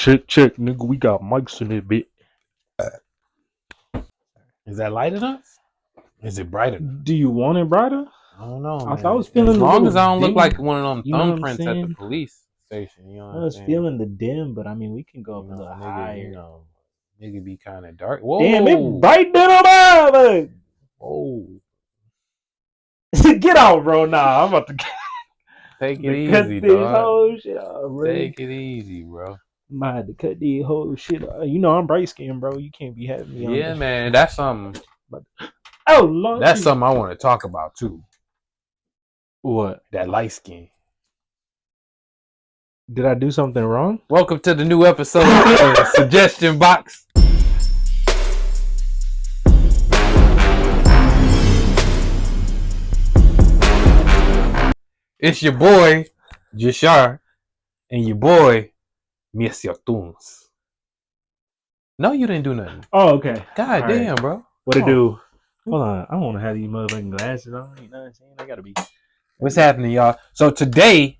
Check, nigga. We got mics in it, bit. Is that light enough? Is it bright enough? Do you want it brighter? I don't know, I man. thought I was feeling as a long little as I don't look dim. like one of them You know what I'm thumbprints at the saying? police station. You know what I I'm was saying? feeling the dim, but I mean, we can go up a You know, little nigga, higher. nigga be kind of dark. Whoa. Damn, it bright than a mother. Whoa. Get out, bro. Nah, I'm about to Take it cut easy, this dog. whole shit off, bro. Take it easy, bro. I had to cut this whole shit off. You know I'm bright skinned, bro. You can't be having me on Yeah, this. man. That's something. Oh, Lord. That's something I want to talk about, too. What? That light skin. Did I do something wrong? Welcome to the new episode of Suggestion Box. It's your boy, JASHAR, and your boy, Monsieur Tunez. No, you didn't do nothing. Oh, okay. God All damn, right. bro. What to do? Hold on. I want to have these motherfucking glasses on. You know what I'm saying? I got to be. What's happening, y'all? So today,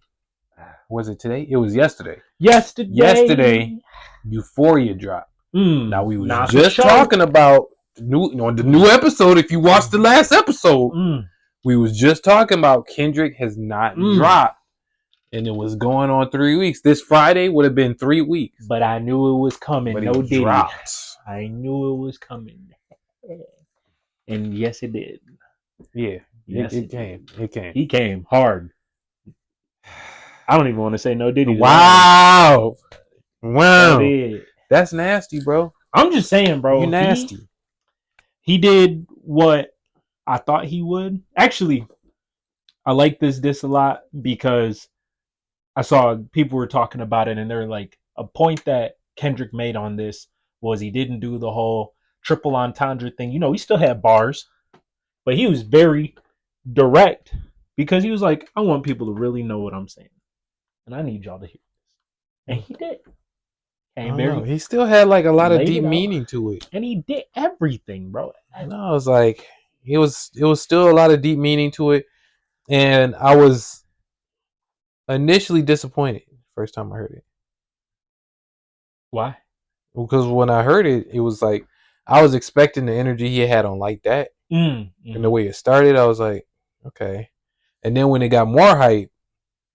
was it today? It was yesterday. Yesterday, Euphoria dropped. Now we was just show. talking about the new episode. If you watched the last episode, we was just talking about Kendrick has not dropped, and it was going on 3 weeks. This Friday would have been 3 weeks, but I knew it was coming. But no it diddy. dropped. I knew it was coming, and yes, it did. Yeah, yes, it came. It came. He came hard. I don't even want to say no diddy. Wow. That's nasty, bro. I'm just saying, bro. You nasty. He did what I thought he would. Actually, I like this a lot because I saw people were talking about it, and they're like, a point that Kendrick made on this was he didn't do the whole triple entendre thing. You know, he still had bars, but he was very direct because he was like, I want people to really know what I'm saying, and I need y'all to hear this. And he did. And he still had like a lot of deep meaning to it, and he did everything, bro. No, it was like it was still a lot of deep meaning to it, and I was initially disappointed first time I heard it. Why? Because when I heard it, it was like I was expecting the energy he had on Like That, and the way it started, I was like, okay. And then when it got more hype,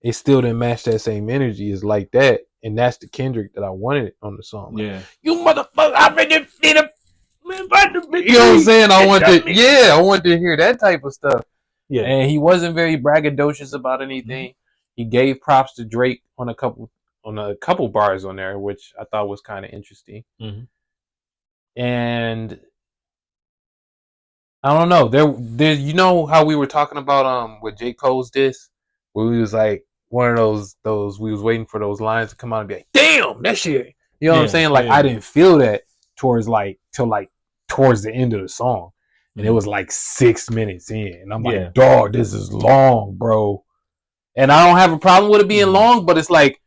it still didn't match that same energy as Like That, and that's the Kendrick that I wanted on the song. Like, yeah, you motherfucker! I really need a. You know what I'm saying? I want to hear that type of stuff. Yeah, and he wasn't very braggadocious about anything. He gave props to Drake on a couple bars on there, which I thought was kind of interesting. And I don't know. There, you know how we were talking about with J. Cole's diss, where we was like one of those we was waiting for those lines to come out and be like, damn, that shit. You know what I'm saying? Like I didn't feel that towards the end of the song. And it was like 6 minutes in. And I'm like, dog, this is long, bro. And I don't have a problem with it being long, but it's like,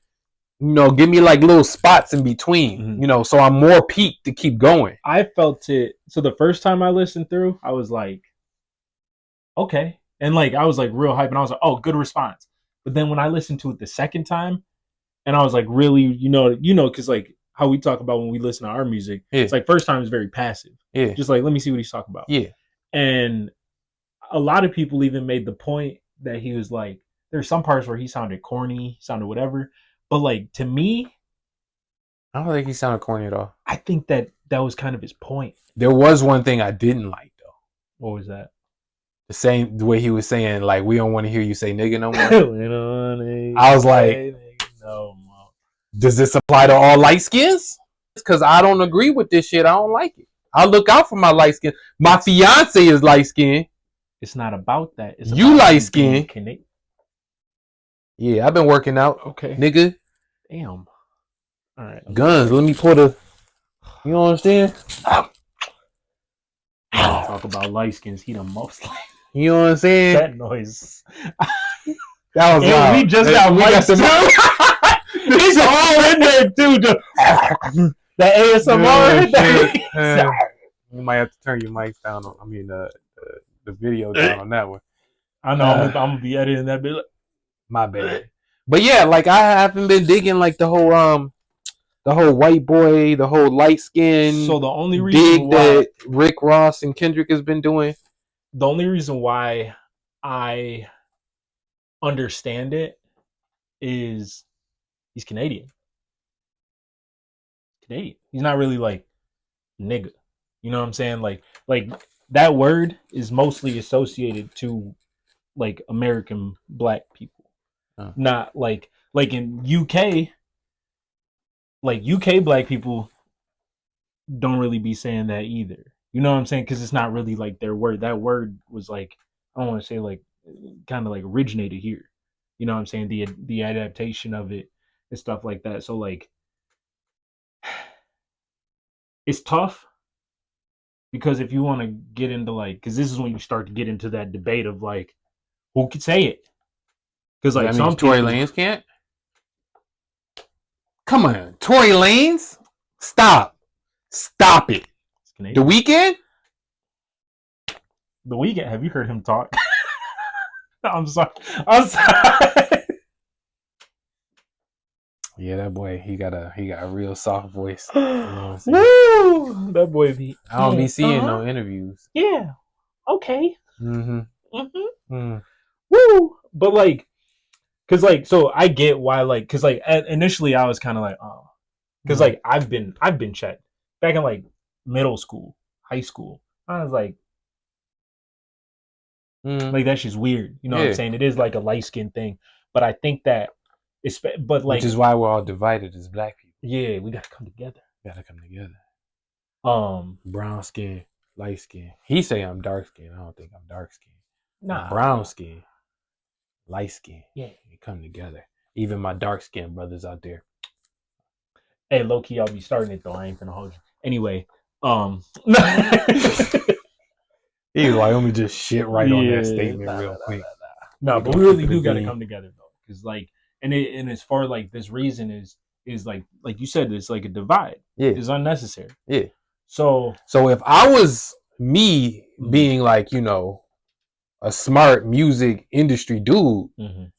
you know, give me like little spots in between, you know, so I'm more peaked to keep going. I felt it. So the first time I listened through, I was like, okay. And like, I was like real hype, and I was like, oh, good response. But then when I listened to it the second time, and I was like, really, you know, because like how we talk about when we listen to our music, it's like first time is very passive. Yeah. Just like, let me see what he's talking about. Yeah. And a lot of people even made the point that he was like, there's some parts where he sounded corny, sounded whatever. But like, to me, I don't think he sounded corny at all. I think that was kind of his point. There was one thing I didn't like though. What was that? The way he was saying, like, we don't want to hear you say nigga no more. I was like, no more. Does this apply to all light skins? Because I don't agree with this shit. I don't like it. I look out for my light skin. My fiance is light skin. It's not about that. It's you light skin. Yeah, I've been working out. Okay. Nigga. Damn. All right. Guns. Let me put a. You know what I'm saying? Talk about light skins. He the most light. You know what I'm saying? That noise. That was loud. We just got mics too. It's all in there too. The ASMR. You might have to turn your mics down. The video down on that one. I know. I'm gonna be editing that bit. My bad. But yeah, like I haven't been digging like the whole the whole white boy, the whole light skin So the only reason dig why that Rick Ross and Kendrick has been doing. I understand it is he's Canadian. Canadian. He's not really like nigga. You know what I'm saying? Like that word is mostly associated to like American black people. Not like in UK, like UK black people don't really be saying that either. You know what I'm saying? Because it's not really like their word. That word was like, I don't want to say like kind of like originated here. You know what I'm saying? The adaptation of it and stuff like that. So like it's tough because if you want to get into like, because this is when you start to get into that debate of like who could say it. Because like that some means Tory people, Lanez can't. Come on, Tory Lanez, stop it. The Weeknd. The Weeknd. Have you heard him talk? I'm sorry. I'm sorry. Yeah, that boy, he got a real soft voice. You know what I'm Woo! That boy be. I don't be seeing no interviews. Yeah. Okay. Mm-hmm. Mm-hmm. Woo! But like, cause like, so I get why like, cause like initially I was kind of like, oh, cause like I've been checked back in like middle school, high school. I was like that's just weird. You know what I'm saying? It is like a light skin thing, but I think that it's but like which is why we're all divided as black people. Yeah, we gotta come together. Brown skin, light skin. He say I'm dark skin. I don't think I'm dark skin. Nah, brown skin, light skin. Yeah, we come together. Even my dark skin brothers out there. Hey, low key, I'll be starting it though. I ain't gonna hold you. Anyway, he was like, let me just shit right on that statement real quick. No, but we really do got to come together though, because like, and as far like this reason is like you said, it's like a divide. Yeah, it's unnecessary. Yeah. So if I was me being like, you know, a smart music industry dude,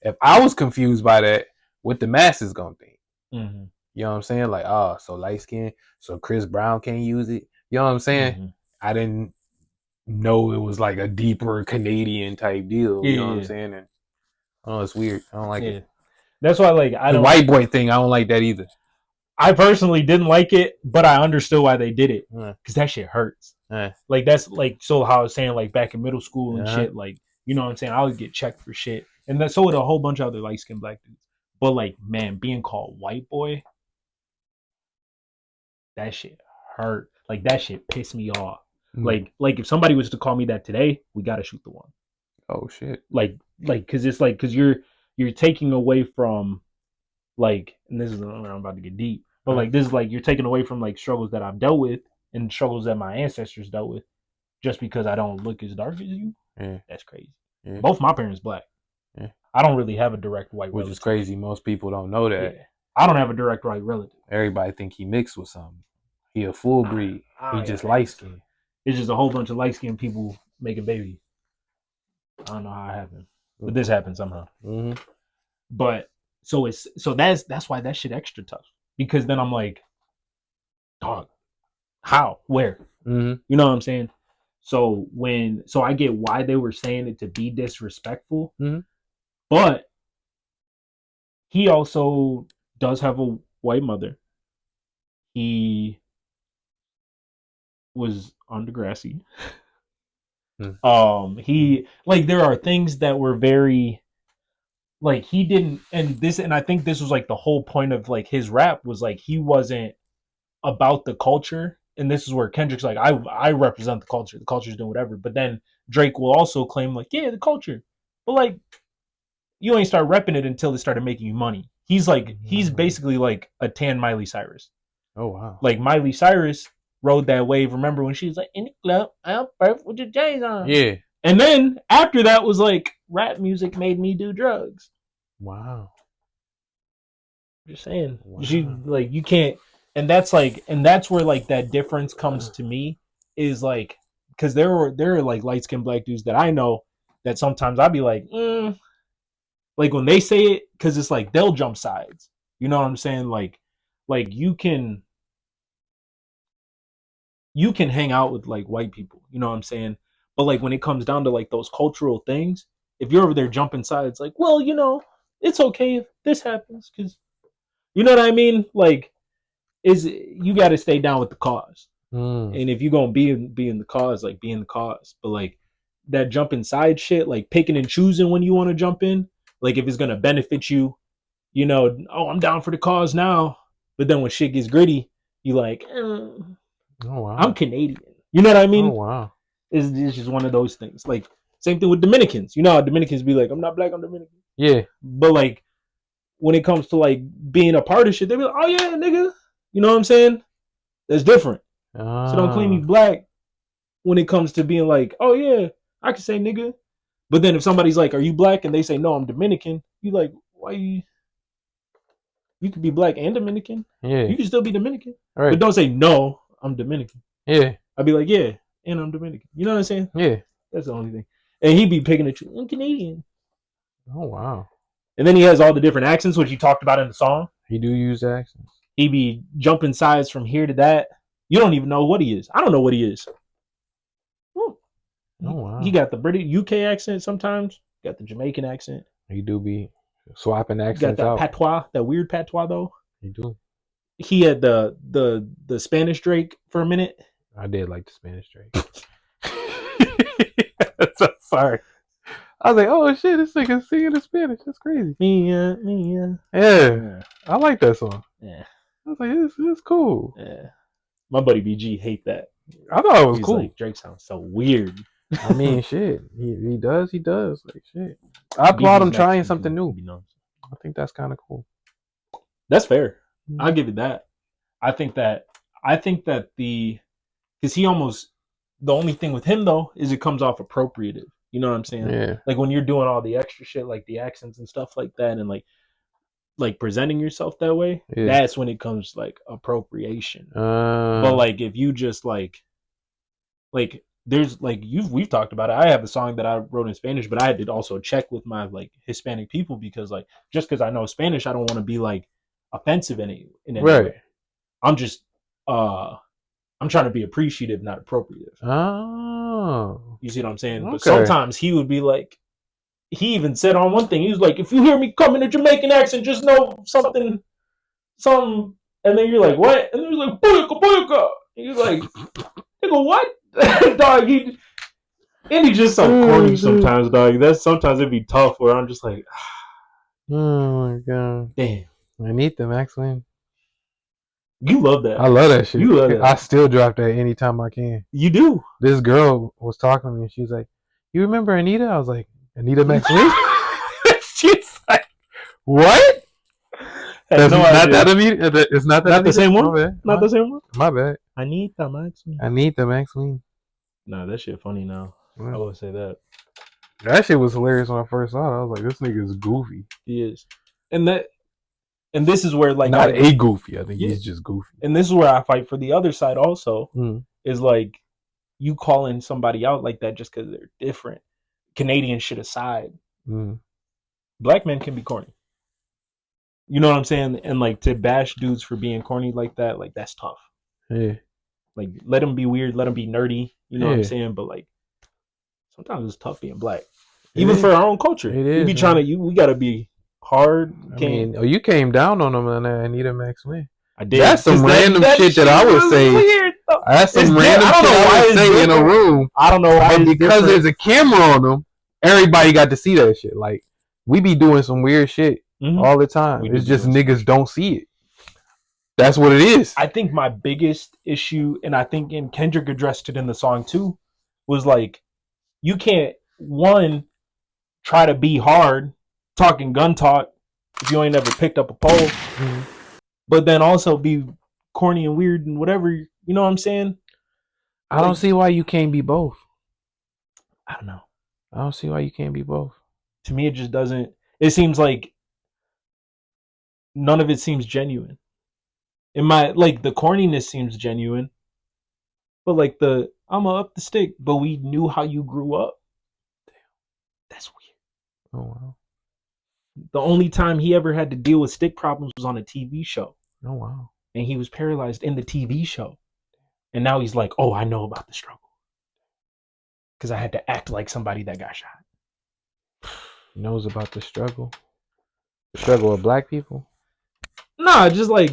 if I was confused by that, what the masses gonna think? You know what I'm saying? Like, oh, so light skin, so Chris Brown can't use it. You know what I'm saying? I didn't know it was like a deeper Canadian type deal. You know what I'm saying? And oh, it's weird. I don't like it. That's why, like, I don't. The white boy thing, I don't like that either. I personally didn't like it, but I understood why they did it because that shit hurts. Like that's like so how I was saying like back in middle school and shit. Like you know what I'm saying? I would get checked for shit, and that so would a whole bunch of other light skinned black dudes. But like, man, being called white boy, that shit hurt. Like that shit pissed me off. Like if somebody was to call me that today, we gotta shoot the one. Oh shit. Like because it's like because you're taking away from like, and this is I'm about to get deep, but like this is like you're taking away from like struggles that I've dealt with and struggles that my ancestors dealt with, just because I don't look as dark as you. That's crazy. Both my parents black. I don't really have a direct white relative. Which is crazy. Most people don't know that. I don't have a direct white relative. Everybody think he mixed with something. He a full breed. He just light skinned. It's just a whole bunch of light skinned people making babies. I don't know how it happened, but this happened somehow. But so that's why that shit extra tough, because then I'm like, dog, how, where, you know what I'm saying? So I get why they were saying it to be disrespectful, but he also does have a white mother. He was on Degrassi. He like there are things that were very like he didn't, and I think this was like the whole point of like his rap was like he wasn't about the culture, and this is where Kendrick's like I represent the culture's doing whatever, but then Drake will also claim like the culture, but like you ain't start repping it until it started making you money. He's like he's basically like a tan Miley Cyrus. Oh wow. Like Miley Cyrus rode that wave. Remember when she was like in the club, I'm perfect with the J's on. Yeah. And then after that was like rap music made me do drugs. Wow. Just saying. Wow. You can't, and that's where like that difference comes to me is like because there are like light skinned black dudes that I know that sometimes I'd be like when they say it, because it's like they'll jump sides. You know what I'm saying? Like like you can hang out with like white people, you know what I'm saying? But like when it comes down to like those cultural things, if you're over there jumping sides, like, well, it's okay if this happens because you know what I mean. Like, is you got to stay down with the cause, and if you're gonna be in the cause, like be in the cause. But like that jumping side shit, like picking and choosing when you want to jump in, like if it's gonna benefit you, oh, I'm down for the cause now. But then when shit gets gritty, you like, Oh wow. I'm Canadian. You know what I Oh mean? wow. It's just one of those things. Like same thing with Dominicans. You know how Dominicans be like, I'm not black, I'm Dominican. Yeah. But like when it comes to like being a part of shit, they be like, oh yeah, nigga. You know what I'm saying? That's different. So don't claim you black when it comes to being like, oh yeah, I can say nigga. But then if somebody's like, are you black? And they say, no, I'm Dominican. You like, why you could be black and Dominican. Yeah. You can still be Dominican. Right. But don't say, no, I'm Dominican. Yeah. I'd be like, yeah, and I'm Dominican. You know what I'm saying? Yeah. That's the only thing. And he'd be picking it. I'm Canadian. Oh wow. And then he has all the different accents, which he talked about in the song. He do use accents. He be jumping sides from here to that. You don't even know what he is. I don't know what he is. Oh wow. He got the British UK accent sometimes. Got the Jamaican accent. He do be swapping Got accents that out. patois, that weird patois though. He do. He had the Spanish Drake for a minute. I did like the Spanish Drake. So sorry. I was like, oh shit, this nigga singing in Spanish. That's crazy. Me. Yeah. I like that song. Yeah. I was like, it's cool. Yeah. My buddy BG hate that. I thought it was He's cool. like, Drake sounds so weird. I mean, shit. He does. Like shit. I applaud him trying something new. I think that's kind of cool. That's fair. I'll give it that. I think that because he almost, the only thing with him though is it comes off appropriative. You know what I'm saying? Yeah. Like when you're doing all the extra shit, like the accents and stuff like that, and like presenting yourself that way, that's when it comes like appropriation. But like if you just like there's like we've talked about it. I have a song that I wrote in Spanish, but I had to also check with my like Hispanic people because like just because I know Spanish, I don't want to be like offensive in any way. I'm just I'm trying to be appreciative, not appropriative. Oh. You see what I'm saying? Okay. But sometimes he would be like, he even said on one thing, he was like, if you hear me come in a Jamaican accent, just know something. And then you're like, what? And then he's like, booyaka. And you're like, nigga, what? Dog, he's just so corny sometimes, dog. Sometimes it'd be tough where I'm just like, oh my god. Damn. I need the Max Win. You love that. I love that shit. You love that. I still drop that anytime I can. You do. This girl was talking to me and she's like, you remember Anita? I was like, Anita Max Win? She's like, what? That's not that Anita. It's not that. Not the same one? Not the same one? My bad. Anita Max Win. Anita Max Win. Nah, that shit funny now. I would say that. That shit was hilarious when I first saw it. I was like, this nigga is goofy. He is. And this is where like not a goofy. I think he's just goofy. And this is where I fight for the other side also. Is like you calling somebody out like that just because they're different. Canadian shit aside. Black men can be corny. You know what I'm saying? And like to bash dudes for being corny like that, like that's tough. Yeah. Like let them be weird, let them be nerdy. You know what I'm saying? But like sometimes it's tough being black. Even for our own culture. We be trying to we gotta be hard. I mean, you came down on them on that Anita Max Win. I did. That's some random shit that I would say. Weird, that's some random shit I would say in a room. I don't know why. But because there's a camera on them, everybody got to see that shit. Like we be doing some weird shit all the time. It's just niggas don't see it. That's what it is. I think my biggest issue, and I think Kendrick addressed it in the song too, was like you can't try to be hard talking gun talk if you ain't ever picked up a pole, but then also be corny and weird and whatever. You know what I'm saying? I don't see why you can't be both. I don't know. I don't see why you can't be both. To me, it just doesn't. It seems like none of it seems genuine. In my like the corniness seems genuine, but like I'm up the stick, but we knew how you grew up. Damn, that's weird. Oh wow. The only time he ever had to deal with stick problems was on a TV show. Oh wow. and he was paralyzed in the TV show. And now he's like, oh, I know about the struggle because I had to act like somebody that got shot. He knows about the struggle of black people. Nah, just like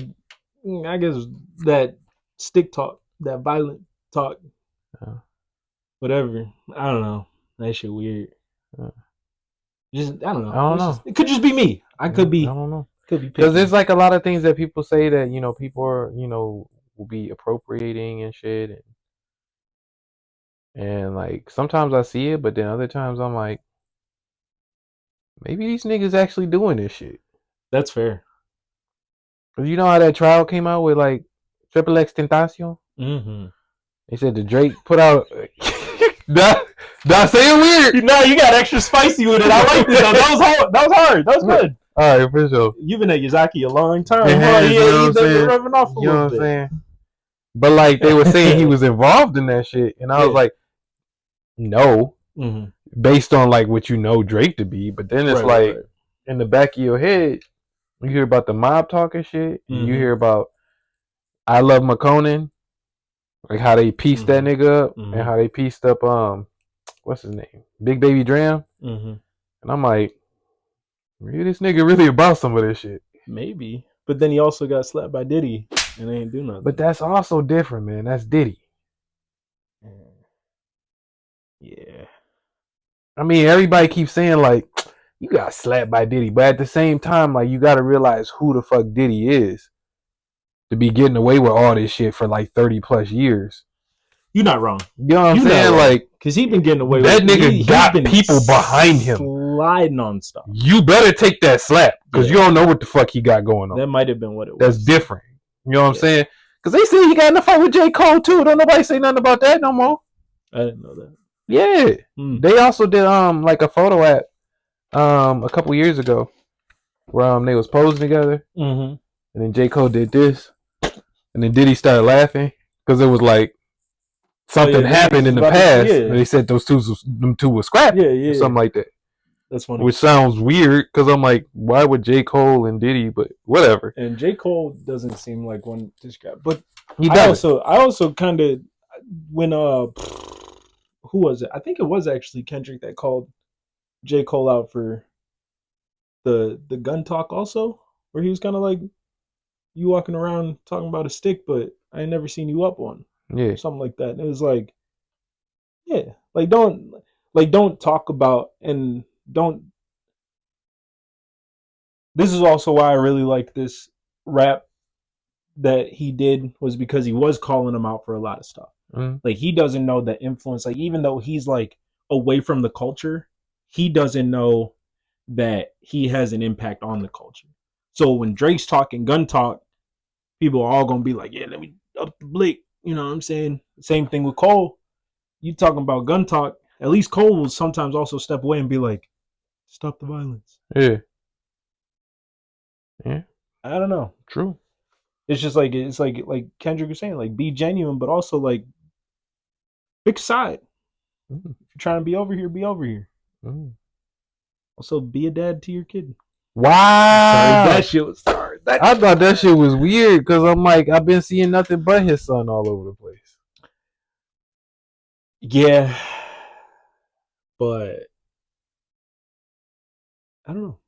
I guess that stick talk, that violent talk, whatever. I don't know. That shit weird. Just I don't know. I don't know. It could just be me. I don't know. Could be because there's like a lot of things that people say that people are will be appropriating and shit, and like sometimes I see it, but then other times I'm like, maybe these niggas actually doing this shit. That's fair. Cause you know how that trial came out with like Triple X Tentacion. Mm-hmm. They said the Drake put out. Not saying weird. No, you got extra spicy with it. I like it. That was hard. That was hard. That was good. All right, for sure. You've been at Yazaki a long time. He's rubbing off a little bit. Saying? But like they were saying he was involved in that shit, and I was like, no, based on like what Drake to be. But then it's in the back of your head, you hear about the mob talking shit. You hear about I Love McConan, like how they pieced that nigga up, and how they pieced up what's his name, Big Baby Dram, and I'm like, maybe this nigga really about some of this shit. Maybe, but then he also got slapped by Diddy, and they ain't do nothing. But that's also different, man. That's Diddy. Yeah. I mean, everybody keeps saying like you got slapped by Diddy, but at the same time, like you got to realize who the fuck Diddy is to be getting away with all this shit for like 30 plus years. You're not wrong. You know what I'm saying? Like, because he been getting away that with that nigga got people behind him sliding on stuff. You better take that slap because you don't know what the fuck he got going on. That might have been what it was. That's different. You know what I'm saying? Because they say he got in a fight with J. Cole too. Don't nobody say nothing about that no more. I didn't know that. Yeah. They also did like a photo at a couple years ago where they was posing together, and then J. Cole did this, and then Diddy started laughing because it was like something happened in the past. And they said them two were scrapped, or something like that. That's funny. Which sounds weird because I'm like, why would J. Cole and Diddy? But whatever. And J. Cole doesn't seem like one to scrap, but he does. I also kind of when who was it? I think it was actually Kendrick that called J. Cole out for the gun talk also, where he was kind of like, you walking around talking about a stick, but I ain't never seen you up one. Yeah. Something like that. And it was like, yeah, don't talk about and don't. This is also why I really like this rap that he did, was because he was calling him out for a lot of stuff. Like he doesn't know the influence, like even though he's like away from the culture, he doesn't know that he has an impact on the culture. So when Drake's talking gun talk, people are all gonna be like, yeah, let me up the blick. You know what I'm saying? Same thing with Cole. You talking about gun talk, at least Cole will sometimes also step away and be like, stop the violence. Yeah. I don't know. True. It's just like Kendrick was saying, like be genuine, but also like pick a side. If you're trying to be over here, be over here. Also, be a dad to your kid. Wow. Sorry, that shit was sorry. I thought that shit was weird because I'm like, I've been seeing nothing but his son all over the place. Yeah. But I don't know.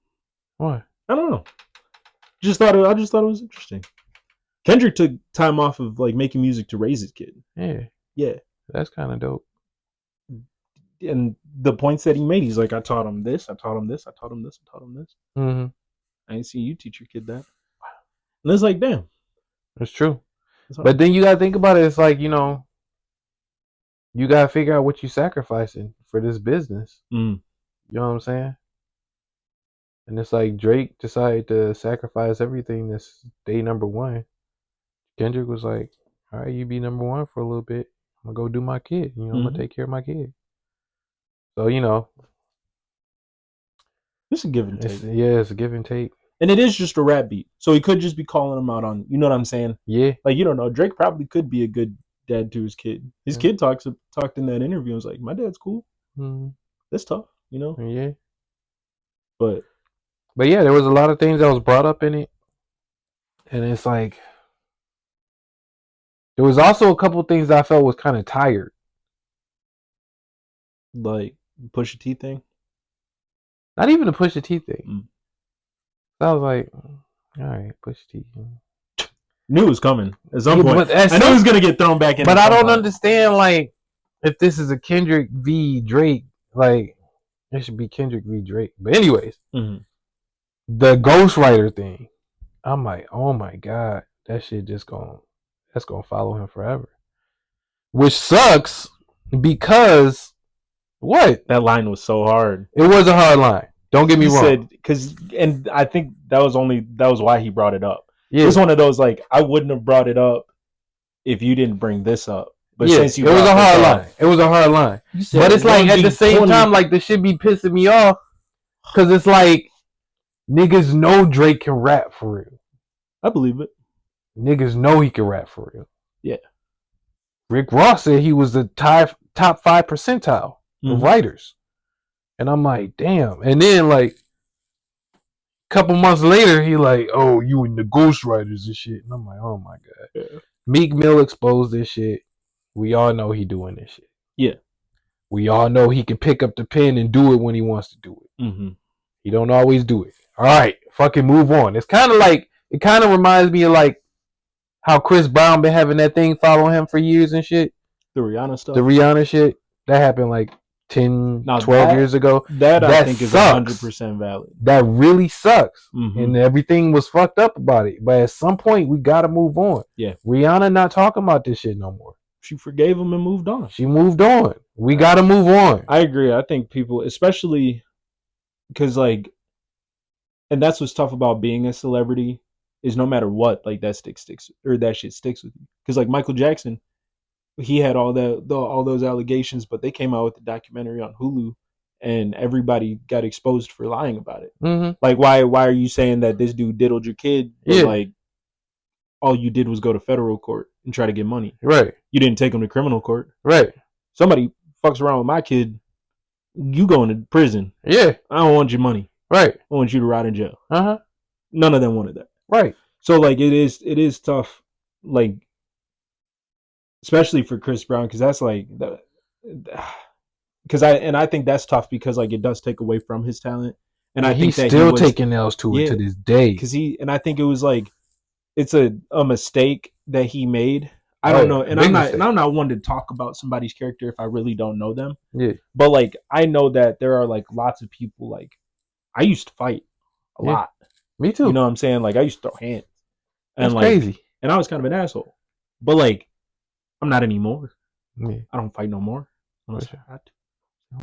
What? I don't know. I just thought it was interesting. Kendrick took time off of like making music to raise his kid. Yeah. Yeah. That's kind of dope. And the points that he made, he's like, I taught him this, I taught him this, I taught him this, I taught him this. I ain't seen you teach your kid that. And it's like, damn. It's true. But then you gotta think about it. It's like, you gotta figure out what you're sacrificing for this business. You know what I'm saying? And it's like Drake decided to sacrifice everything this day number one. Kendrick was like, all right, you be number one for a little bit. I'm gonna go do my kid. I'm gonna take care of my kid. So, it's a give and take. It's a give and take. And it is just a rap beat. So he could just be calling him out on, you know what I'm saying? Yeah. Like, you don't know. Drake probably could be a good dad to his kid. His kid talked in that interview and was like, my dad's cool. That's tough, Yeah. But yeah, there was a lot of things that was brought up in it. And it's like, There was also a couple things that I felt was kind of tired. Like Pusha T thing. Not even the Pusha T thing. Mm. I was like, all right, Pusha T. Knew it was coming at some point. But I knew it was gonna get thrown back in. But I don't understand, like, if this is a Kendrick v Drake, like, it should be Kendrick v Drake. But anyways, the ghostwriter thing, I'm like, oh my god, that shit that's gonna follow him forever. Which sucks because what? That line was so hard. It was a hard line. Don't get me wrong. And I think that was why he brought it up. Yeah. It's one of those, like, I wouldn't have brought it up if you didn't bring this up. But since you it was a hard line. It was a hard line. But it's like at the same time, like, the shit be pissing me off because it's like niggas know Drake can rap for real. I believe it. Niggas know he can rap for real. Yeah. Rick Ross said he was the top 5 percentile of writers. And I'm like, damn. And then, like, a couple months later, he like, oh, you and the ghostwriters and shit. And I'm like, oh my god. Yeah. Meek Mill exposed this shit. We all know he doing this shit. Yeah. We all know he can pick up the pen and do it when he wants to do it. He don't always do it. All right, fucking move on. It's kind of like, it kind of reminds me of like how Chris Brown been having that thing follow him for years and shit. The Rihanna stuff. The Rihanna shit. That happened like 10, 12 years ago. That I think is 100% valid. That really sucks. And everything was fucked up about it. But at some point, we got to move on. Yeah. Rihanna not talking about this shit no more. She forgave him and moved on. She moved on. We got to move on. I agree. I think people, especially because, like, and that's what's tough about being a celebrity, is no matter what, like, that sticks or that shit sticks with you. Because, like, Michael Jackson, he had all those allegations, but they came out with the documentary on Hulu, and everybody got exposed for lying about it. Like, why are you saying that this dude diddled your kid? But, like, all you did was go to federal court and try to get money. Right. You didn't take him to criminal court. Right. Somebody fucks around with my kid, you going to prison. Yeah. I don't want your money. Right. I want you to rot in jail. None of them wanted that. Right. So, like, it is tough, like, especially for Chris Brown, because that's like, I think that's tough because, like, it does take away from his talent, and I think he's still taking L's to it to this day. Because I think it was like, it's a mistake that he made. I don't know, and I'm not one to talk about somebody's character if I really don't know them. Yeah. But, like, I know that there are, like, lots of people, like, I used to fight a lot. Me too. You know what I'm saying? Like, I used to throw hands. And that's like, crazy. And I was kind of an asshole. But, like, I'm not anymore. Yeah. I don't fight no more. Unless I have to.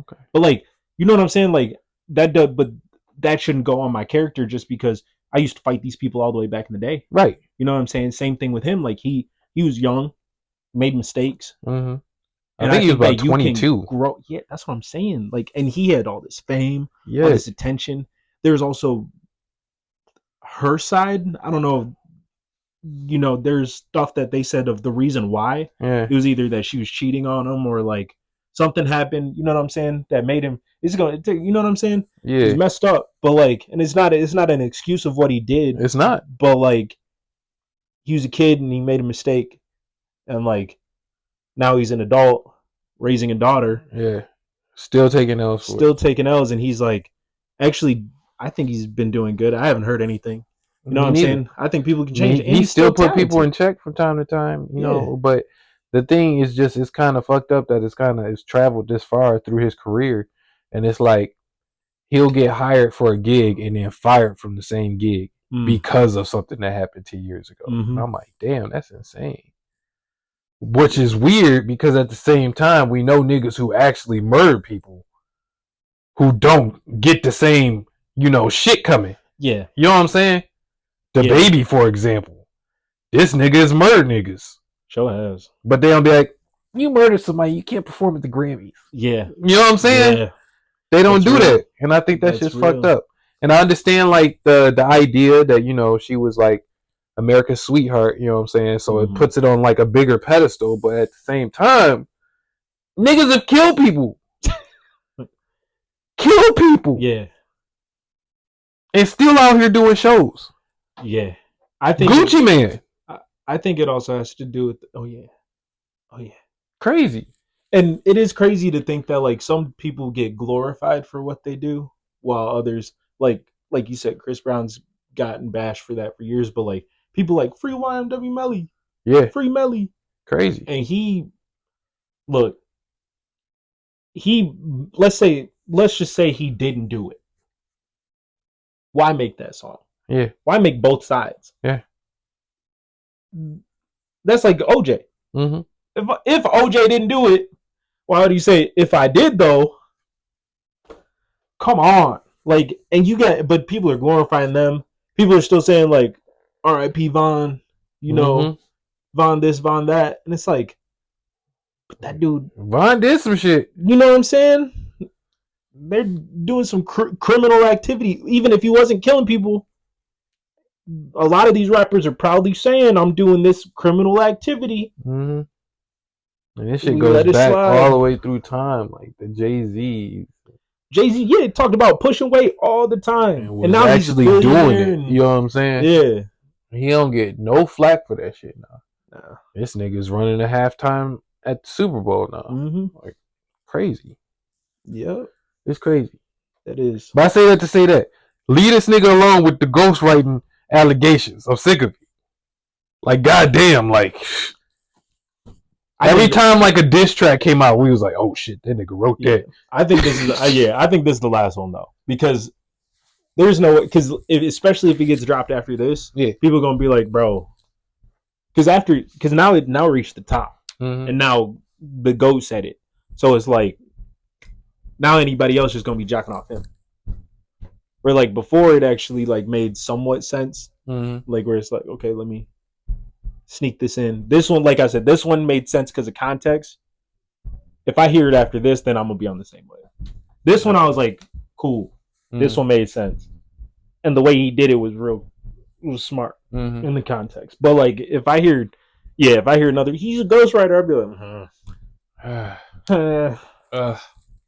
Okay. But, like, you know what I'm saying? Like, but that shouldn't go on my character just because I used to fight these people all the way back in the day. Right. You know what I'm saying? Same thing with him. Like, he was young, made mistakes. And I think he was about 22. Grow. Yeah, that's what I'm saying. Like, and he had all this fame, all this attention. There's also her side. I don't know. You know, there's stuff that they said of the reason why. It was either that she was cheating on him or, like, something happened. You know what I'm saying? That made him. It's going to. You know what I'm saying? Yeah. He's messed up. But, like, and it's not an excuse of what he did. It's not. But, like, he was a kid and he made a mistake, and, like, now he's an adult raising a daughter. Yeah. Still taking L's. And he's like, actually, I think he's been doing good. I haven't heard anything. You know what I'm saying? I think people can change. He still put people in check from time to time, you know. But the thing is just, it's kind of fucked up that it's traveled this far through his career, and it's like he'll get hired for a gig and then fired from the same gig because of something that happened 2 years ago. And I'm like, damn, that's insane. Which is weird because at the same time, we know niggas who actually murder people who don't get the same, you know, shit coming. Yeah. You know what I'm saying? The Baby, for example. This nigga is murdered niggas. Sure has. But they don't be like, you murdered somebody, you can't perform at the Grammys. Yeah. You know what I'm saying? Yeah. They don't do that. And I think that's just fucked up. And I understand, like, the idea that, you know, she was, like, America's sweetheart, you know what I'm saying? So it puts it on, like, a bigger pedestal, but at the same time, niggas have killed people. Kill people. Yeah. And still out here doing shows. Yeah. I think Gucci Man. I think it also has to do with. Oh yeah. Crazy. And it is crazy to think that like some people get glorified for what they do, while others like you said, Chris Brown's gotten bashed for that for years, but like people like free YMW Melly, Yeah. free Melly, Crazy. and look, he let's just say he didn't do it. Why make that song? Yeah. Why make both sides? Yeah. That's like OJ. Mm-hmm. If OJ didn't do it, why would you say if I did though? Come on, like, and you got, but people are glorifying them. People are still saying like, R.I.P. Von, you know, Von this, Von that, and it's like, but that dude, Von did some shit. you know what I'm saying? They're doing some criminal activity, even if he wasn't killing people. A lot of these rappers are proudly saying, "I'm doing this criminal activity." Mm-hmm. And this shit We goes let it back slide. all the way through time, like the Jay-Z. Jay-Z, yeah, talked about pushing weight all the time, And and was now he's actually doing it. You know what I'm saying? Yeah. He don't get no flack for that shit now. Nah. This nigga's running a halftime at the Super Bowl now. Mm-hmm. Like, crazy. Yep. It's crazy. That is. But I say that to say that. Leave this nigga alone with the ghostwriting allegations. I'm sick of it. Like, goddamn, like... Every time like a diss track came out, we was like, "Oh shit, that nigga wrote that." I think this is I think this is the last one though, because there's no, because especially if it gets dropped after this, people are gonna be like, bro, because now it reached the top, and now the GOAT said it, so it's like now anybody else is gonna be jacking off him. Where like before it actually like made somewhat sense, like where it's like, okay, let me sneak this in. This one, like I said, this one made sense because of context. If I hear it after this, then I'm gonna be on the same way. This one I was like, cool. This one made sense, and the way he did it was smart in the context. But like if I hear another, he's a ghostwriter, I'd be like,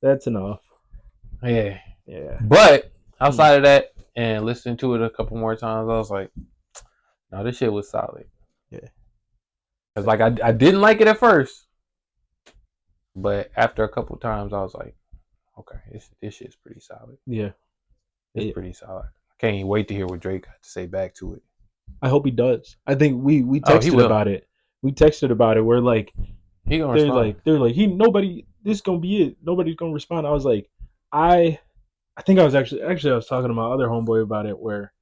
that's enough. Yeah. But outside of that, and listening to it a couple more times, I was like, no, this shit was solid. Yeah. Cause like I didn't like it at first, but after a couple times, I was like, okay, this shit's pretty solid. Yeah, it's pretty solid. I can't even wait to hear what Drake got to say back to it. I hope he does. I think we texted about it. We texted about it. We're like, he gonna respond. They're like, this is gonna be it. Nobody's gonna respond. I was like, I think I was actually I was talking to my other homeboy about it, where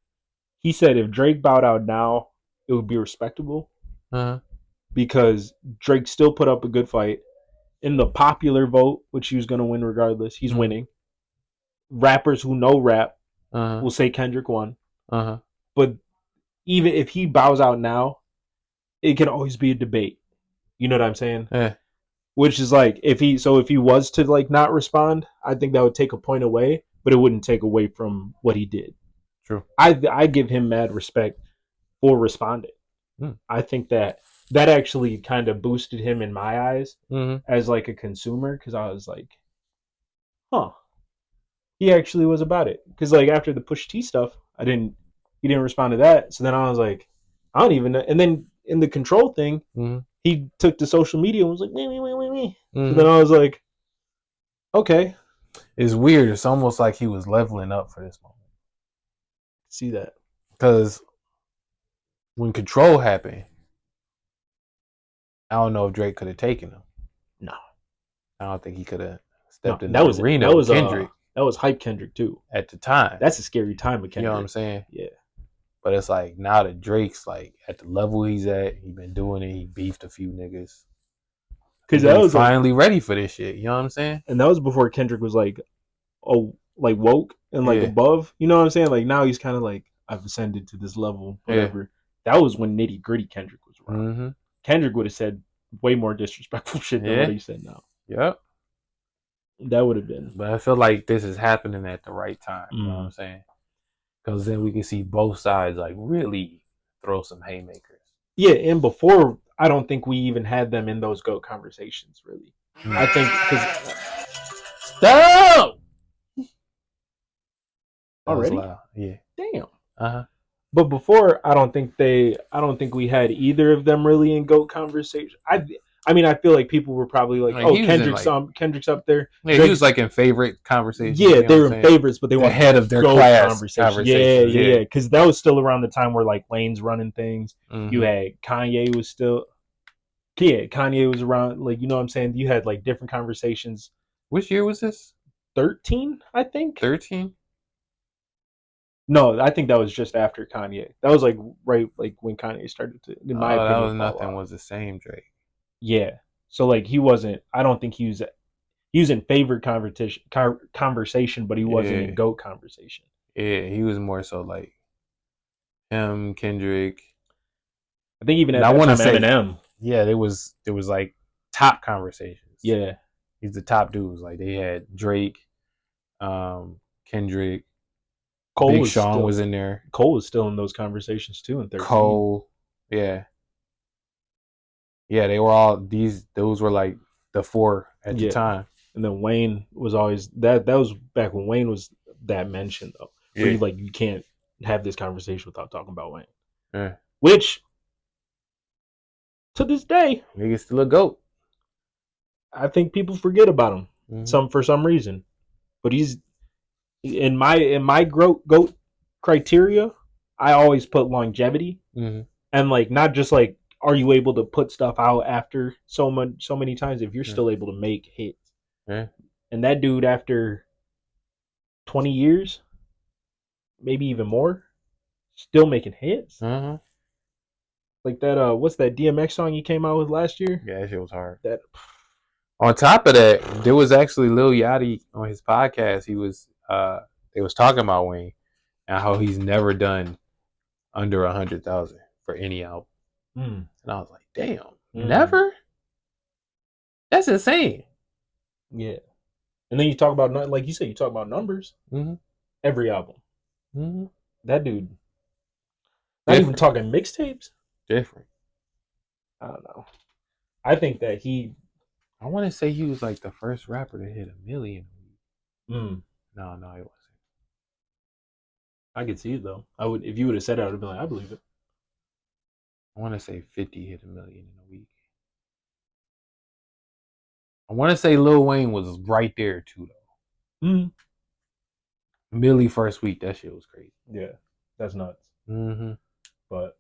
he said if Drake bowed out now, it would be respectable. Because Drake still put up a good fight in the popular vote, which he was going to win regardless. He's winning. Rappers who know rap will say Kendrick won. But even if he bows out now, it can always be a debate. You know what I'm saying? Yeah. Which is like if he was to like not respond, I think that would take a point away, but it wouldn't take away from what he did. True. I give him mad respect for responding. I think that actually kind of boosted him in my eyes as like a consumer, because I was like, huh, he actually was about it. Because like after the Push T stuff, he didn't respond to that. So then I was like, I don't even know. And then in the Control thing, he took to social media and was like, me. So then I was like, okay. It's weird. It's almost like he was leveling up for this moment. See that. Because when Control happened, I don't know if Drake could have taken him. No. I don't think he could have stepped in the arena with Kendrick. That was hype Kendrick too. At the time. That's a scary time with Kendrick. You know what I'm saying? Yeah. But it's like now that Drake's like at the level he's at, he been doing it, he beefed a few niggas. Because that was finally ready for this shit. You know what I'm saying? And that was before Kendrick was like, woke and like above. You know what I'm saying? Like now he's kind of like, I've ascended to this level, whatever. Yeah. That was when nitty gritty Kendrick was around. Kendrick would have said way more disrespectful shit than what he said now. Yep. That would have been. But I feel like this is happening at the right time. You know what I'm saying? Because then we can see both sides like really throw some haymakers. Yeah, and before, I don't think we even had them in those GOAT conversations, really. I think because... Stop! Already? Yeah. Damn. But before, I don't think we had either of them really in GOAT conversation. I mean, I feel like people were probably like, Like oh, he was in like Kendrick's up there, yeah, he was Drake's, like in favorite conversations. yeah, You know what they I'm were in saying? favorites, but they The weren't head of their GOAT class conversation. Yeah, conversations. yeah, Yeah. yeah, because that was still around the time where like Wayne's running things. You Mm-hmm. had Kanye was still, yeah, Kanye was around. Like, you know what I'm saying? You had like different conversations. Which year was this? 13, I think. 13. No, I think that was just after Kanye. That was like right like when Kanye started to, in my Oh, that opinion, was fall nothing. off. Was the same Drake? Yeah. So like he wasn't. I don't think he was in favorite conversation, but he wasn't in Yeah, GOAT conversation. yeah. He was more so like him, Kendrick. I think even And at I that want to time, say, Eminem. yeah, there was like top conversations. Yeah. He's the top dudes. Like they had Drake, Kendrick, Cole Big was Sean still was in there. in those conversations too in 13. Cole, yeah, yeah. They were all these. Those were like the four at the Yeah. time. And then Wayne was always that was back when Wayne was that mention though, where Yeah, you can't have this conversation without talking about Wayne. yeah. Which to this day, Niggas still a goat. I think people forget about him Mm-hmm. for some reason. But he's in my goat criteria. I always put longevity Mm-hmm. and like not just like are you able to put stuff out after so many times if you're Yeah, still able to make hits. yeah. And that dude after 20 years, maybe even more, still making hits. Uh-huh. Like that what's that DMX song he came out with last year? Yeah, that shit was hard. That On top of that, there was actually Lil Yachty on his podcast. They was talking about Wayne and how he's never done under 100,000 for any album. mm, And I was like, damn, mm, never? That's insane. yeah. And then you talk about like you said you talk about numbers Mm-hmm. every album. Mm-hmm. That dude not even Different. talking mixtapes. Different. I don't know. I think that he. I want to say he was like the first rapper to hit 1 million. Mm, No, no, he wasn't. I could see it though. I would if you would have said it, I would have been like, I believe it. I want to say 50 hit 1 million in a week. I want to say Lil Wayne was right there too, though. Mm, Millie first week, that shit was crazy. yeah, that's nuts. Mm-hmm. But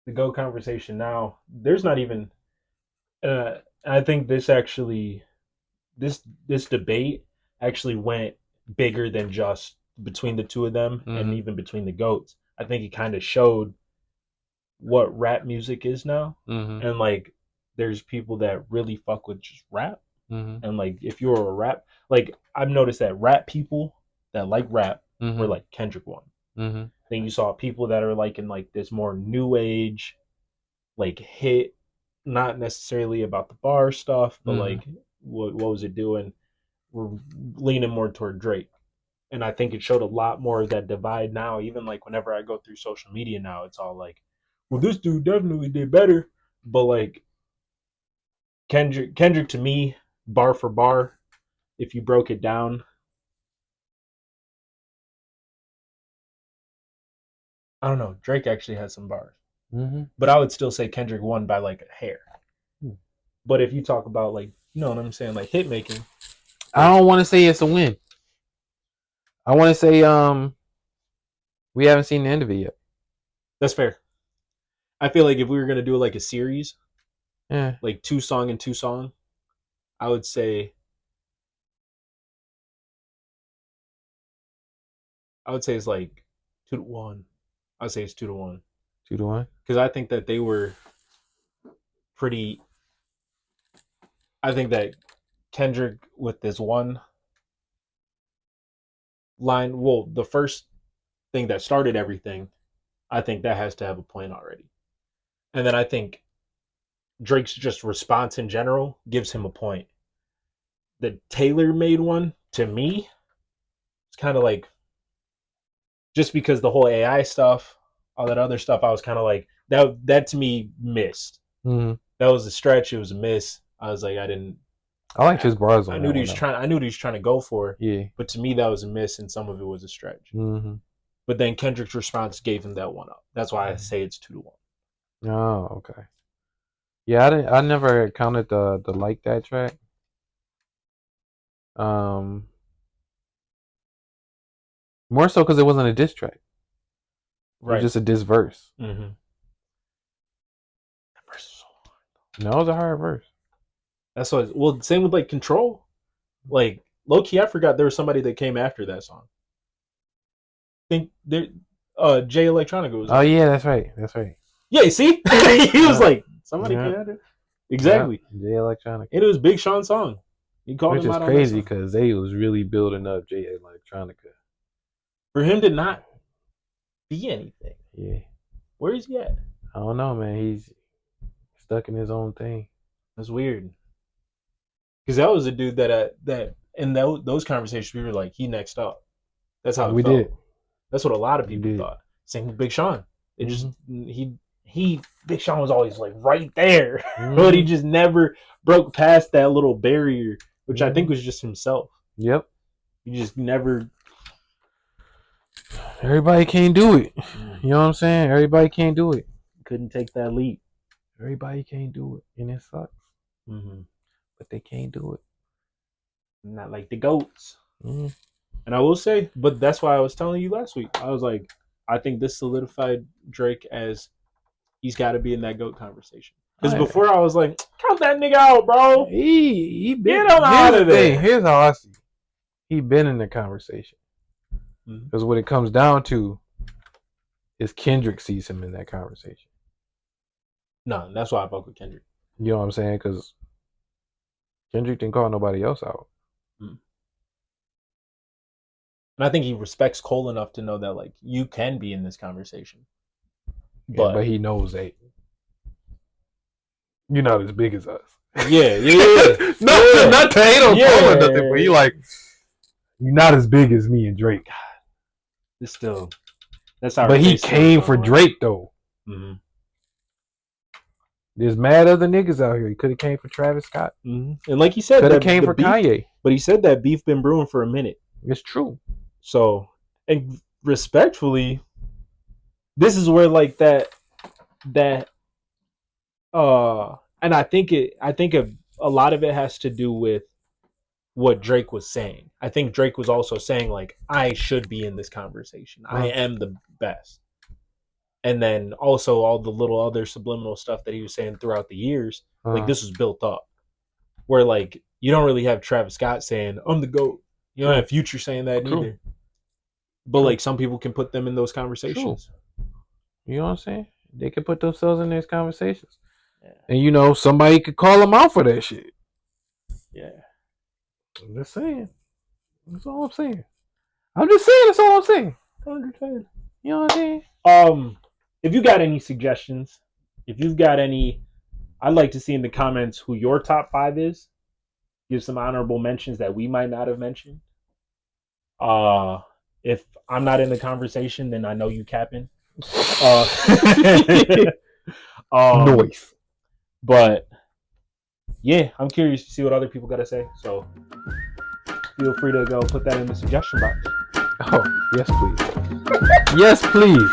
the Go conversation now, there's not even. I think this debate actually went bigger than just between the two of them and Mm-hmm. even between the goats. I think it kind of showed what rap music is now, Mm-hmm. and like there's people that really fuck with just rap, Mm-hmm. and like if you're a rap, like I've noticed that rap people that like rap were Mm-hmm. like Kendrick one. Mm-hmm. Then you saw people that are like in like this more new age, like hit, not necessarily about the bar stuff, but Mm-hmm. like what was it doing? We're leaning more toward Drake. And I think it showed a lot more of that divide now. Even like whenever I go through social media now, it's all like, well, this dude definitely did better. But like Kendrick to me, bar for bar, if you broke it down, I don't know. Drake actually has some bars, Mm-hmm. but I would still say Kendrick won by like a hair. But if you talk about like, you know what I'm saying, like hit making, I like don't want to say it's a win. I want to say we haven't seen the end of it yet. that's fair. I feel like if we were gonna do like a series, Yeah. like two song and two song, I would say it's like 2-1. I would say it's 2-1 2-1. because I think that they were pretty. I think that Kendrick with this one line, well, the first thing that started everything, I think that has to have a point already, and then I think Drake's just response in general gives him a point. The Taylor made one to me, it's kind of like just because the whole AI stuff, all that other stuff, I was kind of like that. That to me missed. Mm-hmm. That was a stretch. It was a miss. I was like, I didn't. I liked his bars I on knew that what he one was though. trying. I knew what he was trying to go for, Yeah. but to me that was a miss, and some of it was a stretch. Mm-hmm. But then Kendrick's response gave him that one up. That's why I say it's 2-1. Oh, okay. Yeah, I didn't. I never counted the like that track. More so because it wasn't a diss track. It Right. was just a diss verse. Mm-hmm. No, it was a hard verse. That's what. Well, same with like Control. Like low key, I forgot there was somebody that came after that song. I think there, Jay Electronica was. Oh yeah, that's right. That's right. Yeah, see, he was like somebody Yeah. came after. Exactly. Yeah, Jay Electronica. And it was Big Sean's song. He called Which him is out crazy on because they was really building up Jay Electronica. for him to not be anything. Yeah. Where is he at? I don't know, man. He's stuck in his own thing. That's weird. Because that was a dude that in those conversations we were like, he next up. That's how we felt. did. That's what a lot of people thought. Same with Big Sean. It just he Big Sean was always like right there, but he just never broke past that little barrier, which I think was just himself. Yep. He just never. Everybody can't do it. You know what I'm saying? Everybody can't do it. Couldn't take that leap. Everybody can't do it, and it sucks. Mm-hmm. But they can't do it. Not like the goats. And I will say, but that's why I was telling you last week. I was like, I think this solidified Drake as he's got to be in that GOAT conversation. Because before I was like, count that nigga out, bro. He been Get him out of there. Here's how I see. He been in the conversation. Because what it comes down to is Kendrick sees him in that conversation. No, that's why I fuck with Kendrick. You know what I'm saying? Because Kendrick didn't call nobody else out. And I think he respects Cole enough to know that like you can be in this conversation. But he knows that you're not as big as us. Yeah. Not to hate on Cole or nothing, but he like, you're not as big as me and Drake. It's still, that's how. But he came for Drake though. There's mad other niggas out here. He could have came for Travis Scott. And like he said, could have came for beef, Kanye. But he said that beef been brewing for a minute. It's true. So, and respectfully, this is where like that, and I think a lot of it has to do with what Drake was saying. I think Drake was also saying like, I should be in this conversation. I am the best. And then also all the little other subliminal stuff that he was saying throughout the years, like this was built up. Where like you don't really have Travis Scott saying, I'm the GOAT. You don't have Future saying that either. But like some people can put them in those conversations. You know what I'm saying? They can put themselves in those conversations. Yeah. And you know, somebody could call them out for that shit. Yeah. I'm just saying. That's all I'm saying. That's all I'm saying. I understand. You know what I'm saying? If you got any suggestions, if you've got any, I'd like to see in the comments who your top 5 is. Give some honorable mentions that we might not have mentioned. If I'm not in the conversation, then I know you capping. Noise. But yeah, I'm curious to see what other people got to say. So feel free to go put that in the suggestion box. Oh, yes, please. Yes, please.